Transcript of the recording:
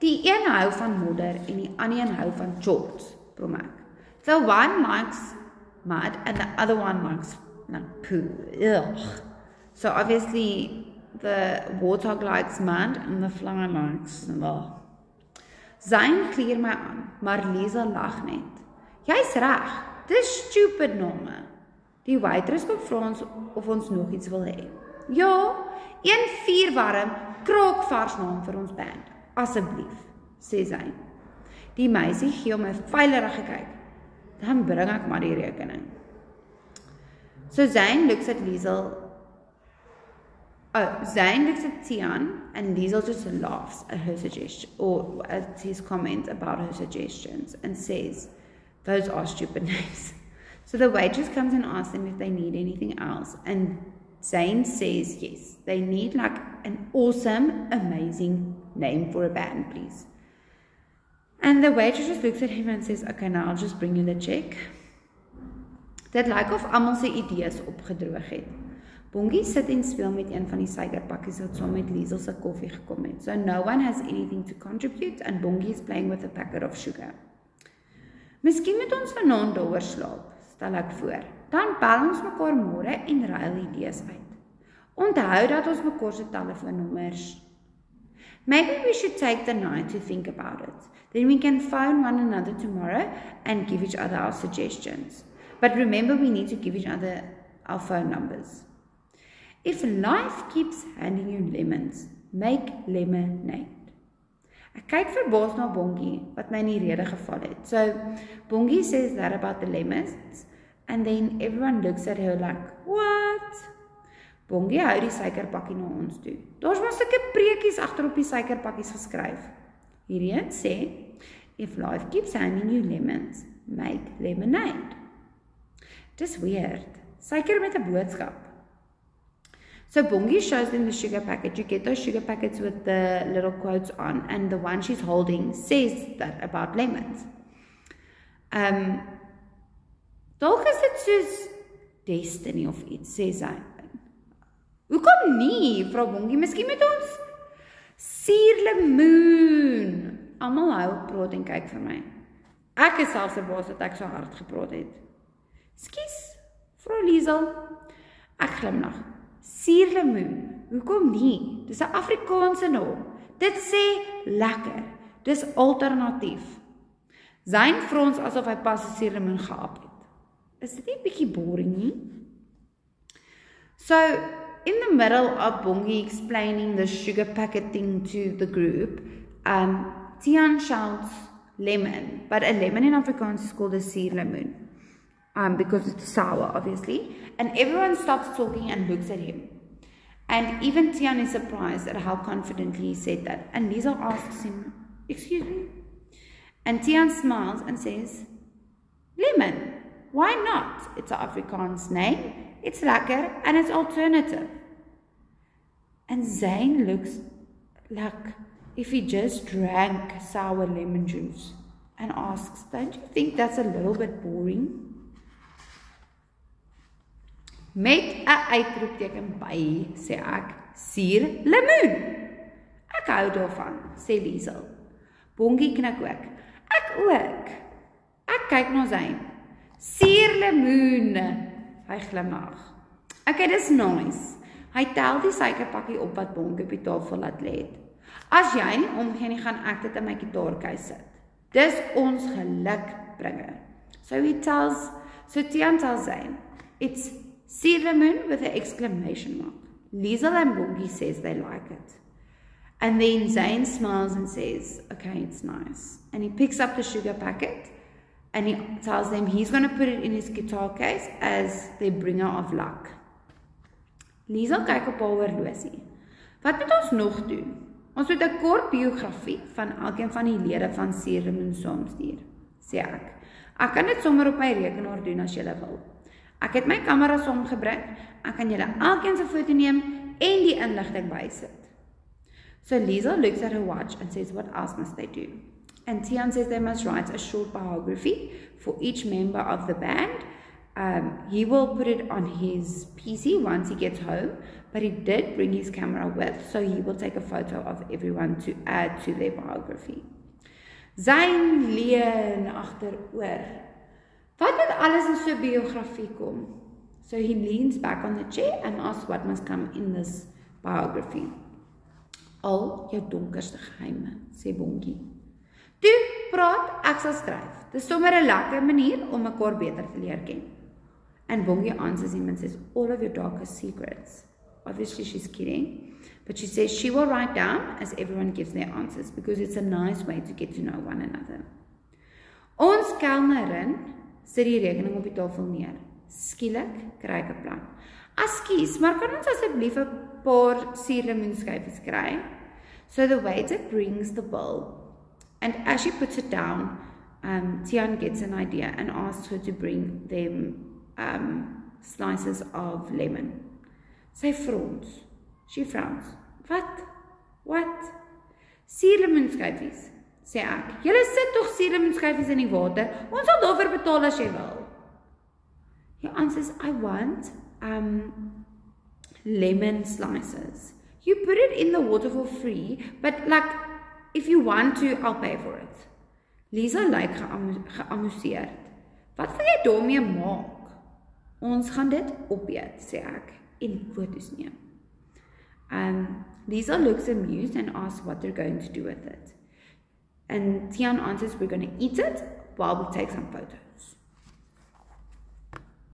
Die een hou van modder en die ander een hou van shorts, brom ek. The one likes mud and the other one likes poo. Ugh. So obviously the warthog likes mud and the fly likes Zayn klier my aan, maar Liesel lag net. Jy's reg, dis stupid name. Die waitress kom vra ons of ons nog iets wil hê. Ja, 'n 4 warm, kraakvars naam vir ons band. Asseblief, sê Zayn. Die meisie gee hom 'n veilerige kyk. Dan bring ek maar die rekening. So Zayn looks at Tian and Liesel just laughs at her suggestion or at his comment about her suggestions and says, those are stupid names. So the waitress comes and asks them if they need anything else, and Zayn says yes, they need like an awesome, amazing name for a band, please. And the waitress just looks at him and says, okay, now I'll just bring you the check. Dit lyk of almal se idees opgedroog het. Bongie sit en speel met een van die suikerpakkies wat saam met Liesel se koffie gekom het. So no one has anything to contribute and Bongie is playing with a packet of sugar. Miskien moet ons vanaand daaroor slaap, stel ek voor. Dan bel ons mekaar môre en ruil idees uit. Onthou dat ons mekaar se telefoonnommers. Maybe we should take the night to think about it. Then we can phone one another tomorrow and give each other our suggestions. But remember, we need to give each other our phone numbers. If life keeps handing you lemons, make lemonade. Ek kyk verbaas na Bongie, wat my in die rede geval het. So, Bongie says that about the lemons, and then everyone looks at her like, what? Bongie hou die suikerpakkie na ons toe. Daar's maar sulke preekies agter op die suikerpakkies geskryf. Hierdie een sê, if life keeps handing you lemons, make lemonade. Dis weird. Suiker met 'n boodskap. So Bongie shows them the sugar packet. You get those sugar packets with the little quotes on, and the one she's holding says that about lemons. Dalk is dit soos destiny of iets, sê sy. Hoekom nie, vra Bongie, miskien met ons suurlemoen. Almal hou op praat en kyk vir my. Ek is selfs verbaas dat ek so hard gepraat het. Skus, vra Liesel. Ek glimlag. Suurlemoen, hoekom nie? Dis 'n Afrikaanse naam. Dit sê lekker. Dis alternatief. Zayn vra ons asof hy pas 'n suurlemoen gehap het. Is dit nie 'n bietjie boring nie? So, in the middle of Bongie explaining the sugar packet thing to the group, Tian shouts lemon, but a lemon in Afrikaans is called a suurlemoen. Because it's sour, obviously. And everyone stops talking and looks at him. And even Tian is surprised at how confidently he said that. And Liesel asks him, excuse me? And Tian smiles and says, lemon, why not? It's an Afrikaans name, it's lekker, and it's alternative. And Zayn looks like if he just drank sour lemon juice and asks, don't you think that's a little bit boring? Met 'n uitroepteken by, sê ek, suurlemoen. Ek hou daarvan, sê Liesel. Bongie knik ook. Ek ook. Ek kyk na Zayn. Suurlemoen. Hy glimlag. Okay, dis nice. Hy tel die suikerpakkie op wat Bongie op die tafel laat lê het. As jy nie omgee nie, gaan ek dit in my gitaarkys sit. Dis ons gelukbringer. So Tian tells Zayn, it's suurlemoen with an exclamation mark. Liesel and Bongie says they like it. And then Zayn smiles and says, okay, it's nice. And he picks up the sugar packet and he tells them he's going to put it in his guitar case as their bringer of luck. Liesel kyk op haar horlosie. Wat moet ons nog doen? Ons moet 'n kort biografie van elkeen van die lede van suurlemoen saamstuur, sê ek. Ek kan dit sommer op my rekenaar doen as jy wil. Ek het my kamera saamgebring, ek kan julle elkeen se foto neem en die inligting bysit. So Liesel looks at her watch and says, what else must they do? And Tian says they must write a short biography for each member of the band he will put it on his PC once he gets home, but he did bring his camera with, so he will take a photo of everyone to add to their biography. Zijn leun agteroor. Wat moet alles in so biografie kom? So he leans back on the chair and asks what must come in this biography. Al jou donkerste geheime, sê Bongie. Toe praat, ek sal skryf. Dis sommer 'n lekker manier om mekaar beter te leer ken. And Bongie answers him and says, all of your darkest secrets. Obviously she's kidding, but she says she will write down as everyone gives their answers because it's a nice way to get to know one another. Ons kelnerin sit die rekening op die tafel neer. Skielik kry ek 'n plan. Askies, maar kan ons asseblief 'n paar suurlemoenskyfies kry? So the waiter brings the bill, and as she puts it down, Tiaan gets an idea and asks her to bring them slices of lemon. Sy frons. She frowns. Wat? Suurlemoenskyfies, sê ek. Julle sit tog suurlemoenskyfies in die water. Ons sal daarvoor betaal as jy wil. He answers, I want lemon slices. You put it in the water for free, but like, if you want to, I'll pay for it. Lisa lyk geamuseerd. Wat wil jy daarmee maak? Ons gaan dit opeet, sê ek, en foto's neem. Lisa looks amused and asks what they're going to do with it. And Tiaan answers, we're going to eat it while we take some photos.